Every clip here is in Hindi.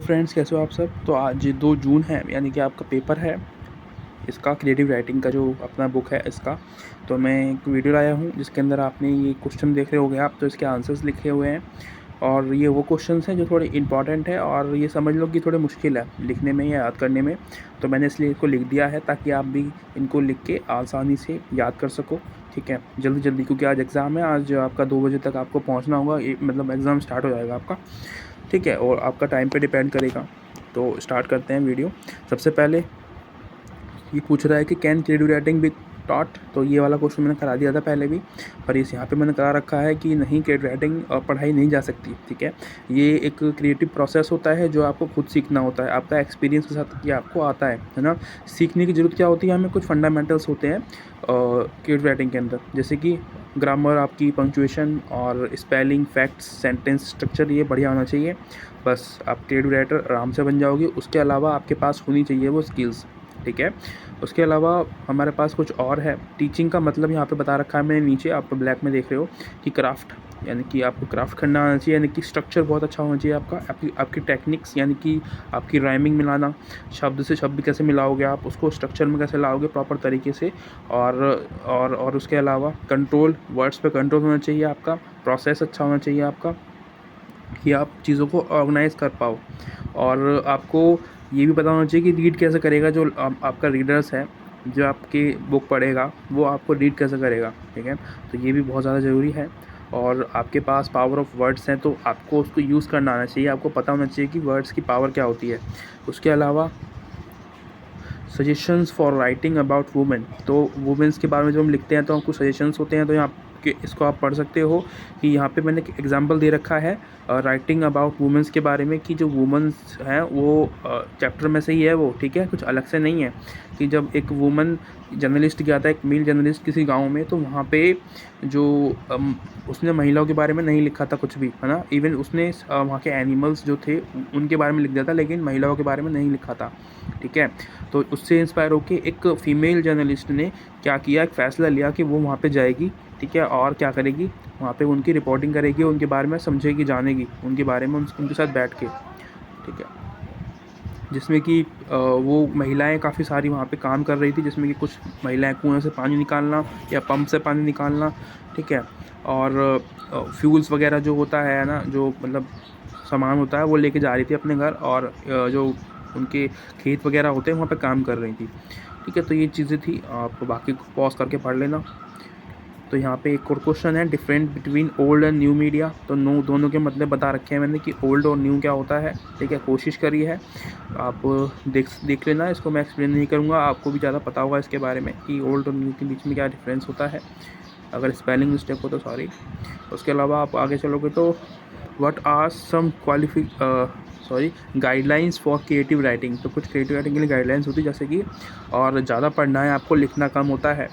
फ्रेंड्स, कैसे हो आप सब। तो आज 2 जून है, यानी कि आपका पेपर है इसका, क्रिएटिव राइटिंग का जो अपना बुक है इसका। तो मैं एक वीडियो लाया हूँ जिसके अंदर आपने ये क्वेश्चन देख रहे होंगे आप, तो इसके आंसर्स लिखे हुए हैं। और ये वो क्वेश्चंस हैं जो थोड़े इंपॉर्टेंट है और ये समझ लो कि थोड़े मुश्किल है लिखने में या याद करने में। तो मैंने इसलिए इसको लिख दिया है ताकि आप भी इनको लिख के आसानी से याद कर सको। ठीक है, जल्दी जल्दी, क्योंकि आज एग्ज़ाम है। आज आपका 2 बजे तक आपको पहुँचना होगा, मतलब एग्ज़ाम स्टार्ट हो जाएगा आपका। ठीक है, और आपका टाइम पे डिपेंड करेगा। तो स्टार्ट करते हैं वीडियो। सबसे पहले ये पूछ रहा है कि can creative writing be taught. तो ये वाला क्वेश्चन मैंने करा दिया था पहले भी, पर इस यहाँ पे मैंने करा रखा है कि नहीं, क्रिएटिव राइटिंग पढ़ाई नहीं जा सकती। ठीक है, ये एक क्रिएटिव प्रोसेस होता है जो आपको खुद सीखना होता है, आपका एक्सपीरियंस के साथ ये आपको आता है ना। सीखने की ज़रूरत क्या होती है, हमें कुछ फंडामेंटल्स होते हैं क्रिएटिव राइटिंग के अंदर, जैसे कि ग्रामर, आपकी पंक्चुएशन और स्पेलिंग, फैक्ट्स, सेंटेंस स्ट्रक्चर, ये बढ़िया होना चाहिए। बस आप क्रिएटिव राइटर आराम से बन जाओगे। उसके अलावा आपके पास होनी चाहिए वो स्किल्स। ठीक है, उसके अलावा हमारे पास कुछ और है। टीचिंग का मतलब यहाँ पे बता रखा है मैंने नीचे, आप ब्लैक में देख रहे हो कि क्राफ्ट, यानी कि आपको क्राफ्ट करना आना चाहिए, यानी कि स्ट्रक्चर बहुत अच्छा होना चाहिए आपका। आपकी टेक्निक्स, यानी कि आपकी राइमिंग मिलाना, शब्द से शब्द कैसे मिलाओगे आप उसको, स्ट्रक्चर में कैसे लाओगे प्रॉपर तरीके से। और उसके अलावा कंट्रोल, वर्ड्स पे कंट्रोल होना चाहिए आपका। प्रोसेस अच्छा होना चाहिए आपका कि आप चीज़ों को ऑर्गेनाइज़ कर पाओ। और आपको ये भी पता होना चाहिए कि रीड कैसे करेगा जो आपका रीडर्स है, जो आपकी बुक पढ़ेगा वो आपको रीड कैसे करेगा। ठीक है, तो ये भी बहुत ज़्यादा ज़रूरी है। और आपके पास पावर ऑफ वर्ड्स हैं तो आपको उसको यूज़ करना आना चाहिए, आपको पता होना चाहिए कि वर्ड्स की पावर क्या होती है। उसके अलावा suggestions for writing about women, तो वुमेंस के बारे में जब हम लिखते हैं तो हमको सजेशंस होते हैं। तो यहाँ के इसको आप पढ़ सकते हो कि यहाँ पे मैंने एग्जांपल दे रखा है राइटिंग अबाउट वुमेंस के बारे में, कि जो वुमेंस हैं वो चैप्टर में से ही है वो। ठीक है, कुछ अलग से नहीं है। कि जब एक वुमन जर्नलिस्ट गया था, एक मेल जर्नलिस्ट किसी गाँव में, तो वहाँ पे जो उसने महिलाओं के बारे में नहीं लिखा था कुछ भी, है ना। इवन उसने वहाँ के एनिमल्स जो थे उनके बारे में लिख दिया था, लेकिन महिलाओं के बारे में नहीं लिखा था। ठीक है, तो उससे इंस्पायर होकर एक फ़ीमेल जर्नलिस्ट ने क्या किया, एक फ़ैसला लिया कि वो वहाँ पे जाएगी। ठीक है, और क्या करेगी, वहाँ पे उनकी रिपोर्टिंग करेगी, उनके बारे में समझेगी, जानेगी उनके बारे में, उनके साथ बैठ के। ठीक है, जिसमें कि वो महिलाएं काफ़ी सारी वहाँ पे काम कर रही थी, जिसमें कि कुछ महिलाएं कुएं से पानी निकालना या पंप से पानी निकालना। ठीक है, और फ्यूल्स वगैरह जो होता है ना, जो मतलब सामान होता है वो लेके जा रही थी अपने घर, और जो उनके खेत वगैरह होते हैं वहाँ पे काम कर रही थी। ठीक है, तो ये चीज़ें थी, आप बाकी पॉज करके पढ़ लेना। तो यहाँ पे एक और क्वेश्चन है, different between old and new media. तो दोनों के मतलब बता रखे हैं मैंने कि ओल्ड और न्यू क्या होता है। ठीक है, कोशिश करी है, आप देख लेना, इसको मैं एक्सप्लेन नहीं करूँगा, आपको भी ज़्यादा पता होगा इसके बारे में कि ओल्ड और न्यू के बीच में क्या डिफरेंस होता है। अगर स्पेलिंग मिस्टेक हो तो सॉरी। उसके अलावा आप आगे चलोगे तो what are some guidelines for creative writing. तो कुछ क्रिएटिव राइटिंग के लिए गाइडलाइंस होती है, जैसे कि और ज़्यादा पढ़ना है आपको, लिखना कम होता है।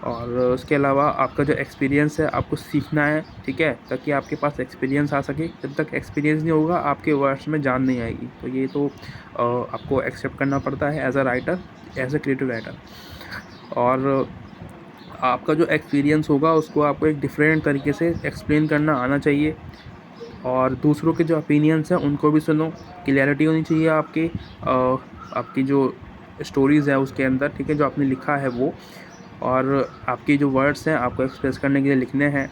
और उसके अलावा आपका जो एक्सपीरियंस है आपको सीखना है। ठीक है, ताकि आपके पास एक्सपीरियंस आ सके। जब तक एक्सपीरियंस नहीं होगा आपके वर्ड्स में जान नहीं आएगी। तो ये तो आपको एक्सेप्ट करना पड़ता है as a writer, as a creative writer. और आपका जो एक्सपीरियंस होगा उसको आपको एक डिफरेंट तरीके से एक्सप्लेन करना आना चाहिए। और दूसरों के जो ओपिनियंस हैं उनको भी सुनो, क्लियरिटी होनी चाहिए आपकी जो स्टोरीज़ है उसके अंदर। ठीक है, जो आपने लिखा है वो, और आपके जो वर्ड्स हैं आपको एक्सप्रेस करने के लिए लिखने हैं,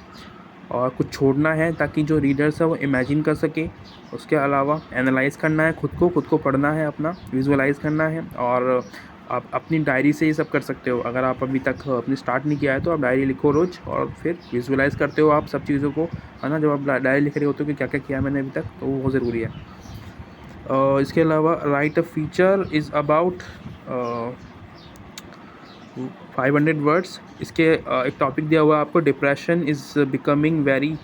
और कुछ छोड़ना है ताकि जो रीडर्स है वो इमेजिन कर सके। उसके अलावा एनालाइज़ करना है, खुद को पढ़ना है, अपना विजुअलाइज़ करना है। और आप अपनी डायरी से ये सब कर सकते हो। अगर आप अभी तक अपनी स्टार्ट नहीं किया है तो आप डायरी लिखो रोज़, और फिर विजुअलाइज़ करते हो आप सब चीज़ों को, है ना। जब आप डायरी लिख रहे होते हो कि क्या क्या किया मैंने अभी तक, तो वो बहुत ज़रूरी है। इसके अलावा right a feature is about 500 words. इसके एक टॉपिक दिया हुआ है आपको, डिप्रेशन इज़ बिकमिंग वेरी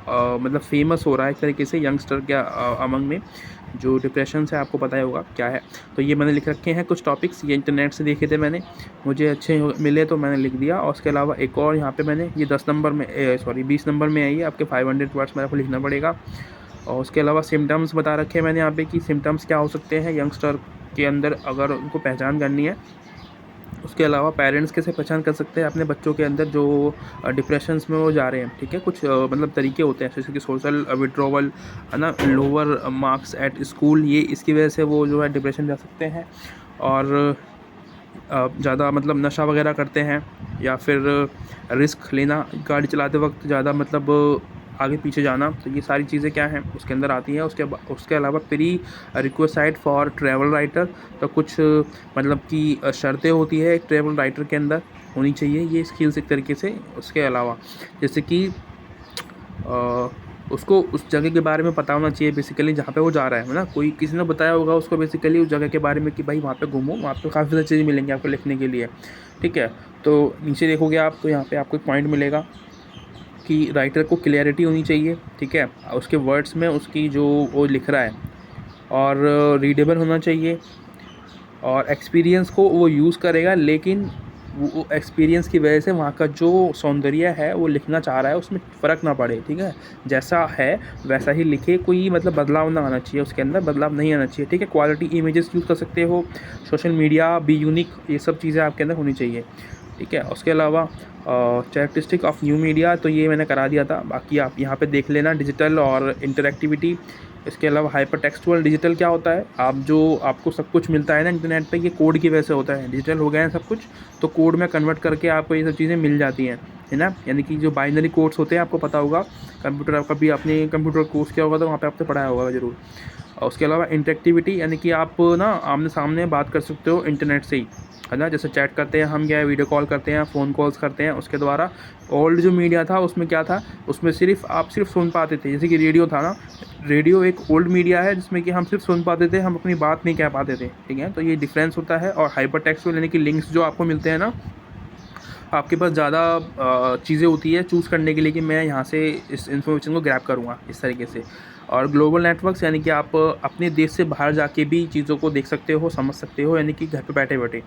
मतलब फेमस हो रहा है एक तरीके से यंगस्टर के अमंग में। जो डिप्रेशन है आपको पता ही होगा क्या है। तो ये मैंने लिख रखे हैं कुछ टॉपिक्स, ये इंटरनेट से देखे थे मैंने, मुझे अच्छे मिले तो मैंने लिख दिया। और उसके अलावा एक और यहाँ पे मैंने ये 10 नंबर में 20 नंबर में आई है, आपके 500 वर्ड्स में आपको लिखना पड़ेगा। और उसके अलावा सिम्टम्स बता रखे हैं मैंने यहाँ पे कि सिम्टम्स क्या हो सकते हैं यंगस्टर के अंदर, अगर उनको पहचान करनी है उसके अलावा पेरेंट्स कैसे पहचान कर सकते हैं अपने बच्चों के अंदर जो डिप्रेशंस में वो जा रहे हैं, ठीक है। कुछ मतलब तरीके होते हैं जैसे कि सोशल विड्रॉवल, है ना, लोअर मार्क्स एट स्कूल, ये इसकी वजह से वो जो है डिप्रेशन जा सकते हैं। और ज़्यादा मतलब नशा वगैरह करते हैं, या फिर रिस्क लेना गाड़ी चलाते वक्त, ज़्यादा मतलब आगे पीछे जाना, तो ये सारी चीज़ें क्या हैं उसके अंदर आती हैं। उसके अलावा pre request for travel writer, तो कुछ मतलब कि शर्तें होती है एक ट्रैवल राइटर के अंदर होनी चाहिए ये स्किल्स एक तरीके से। उसके अलावा जैसे कि उसको उस जगह के बारे में पता होना चाहिए बेसिकली जहाँ पे वो जा रहा है ना, कोई किसी ने बताया होगा उसको बेसिकली उस जगह के बारे में कि भाई वहाँ पे घूमो, वहाँ पे काफ़ी सारी चीज़ें मिलेंगी आपको लिखने के लिए, ठीक है। तो नीचे देखोगे आप तो यहाँ पे आपको एक पॉइंट मिलेगा कि राइटर को क्लियरिटी होनी चाहिए, ठीक है, उसके वर्ड्स में उसकी जो वो लिख रहा है, और रीडेबल होना चाहिए, और एक्सपीरियंस को वो यूज़ करेगा, लेकिन वो एक्सपीरियंस की वजह से वहाँ का जो सौंदर्य है वो लिखना चाह रहा है उसमें फ़र्क ना पड़े, ठीक है। जैसा है वैसा ही लिखे, कोई मतलब बदलाव ना आना चाहिए उसके अंदर, बदलाव नहीं आना चाहिए, ठीक है। क्वालिटी इमेजेस यूज़ कर सकते हो, सोशल मीडिया बी यूनिक, ये सब चीज़ें आपके अंदर होनी चाहिए, ठीक है। उसके अलावा कैरेक्टरिस्टिक ऑफ न्यू मीडिया, तो ये मैंने करा दिया था, बाकी आप यहाँ पे देख लेना, डिजिटल और इंटरैक्टिविटी। इसके अलावा हाइपर टेक्सचुअल डिजिटल क्या होता है, आप जो आपको सब कुछ मिलता है ना इंटरनेट पे, ये कोड की वजह से होता है, डिजिटल हो गया है सब कुछ, तो कोड में कन्वर्ट करके आपको ये सब चीज़ें मिल जाती हैं, है ना। यानी कि जो बाइनरी कोड्स होते हैं आपको पता होगा, कंप्यूटर आपका भी आपने कंप्यूटर कोर्स किया होगा तो वहाँ पे आपने पढ़ाया होगा ज़रूर। और उसके अलावा इंटरेक्टिविटी, यानी कि आप ना आमने सामने बात कर सकते हो इंटरनेट से ही, है ना। जैसे चैट करते हैं हम, क्या है, वीडियो कॉल करते हैं, फ़ोन कॉल्स करते हैं उसके द्वारा। ओल्ड जो मीडिया था उसमें क्या था, उसमें आप सिर्फ सुन पाते थे, जैसे कि रेडियो था ना, रेडियो एक ओल्ड मीडिया है जिसमें कि हम सिर्फ सुन पाते थे, हम अपनी बात नहीं कह पाते थे, ठीक है। तो ये डिफरेंस होता है। और हाइपर टेक्सचुअल यानी कि लिंक्स जो आपको मिलते हैं ना, आपके पास ज़्यादा चीज़ें होती है चूज़ करने के लिए कि मैं यहाँ से इस इन्फॉर्मेशन को ग्रैब करूँगा इस तरीके से। और ग्लोबल नेटवर्क्स, यानी कि आप अपने देश से बाहर जाके भी चीज़ों को देख सकते हो, समझ सकते हो, यानी कि घर पे बैठे-बैठे।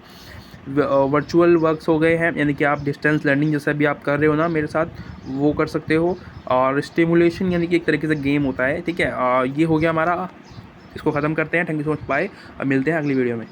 वर्चुअल वर्क्स हो गए हैं, यानी कि आप डिस्टेंस लर्निंग जैसा भी आप कर रहे हो ना मेरे साथ, वो कर सकते हो। और स्टिमुलेशन, यानी कि एक तरीके से गेम होता है, ठीक है। ये हो गया हमारा, इसको ख़त्म करते हैं। Thank you so much, bye. अब मिलते हैं अगली वीडियो में।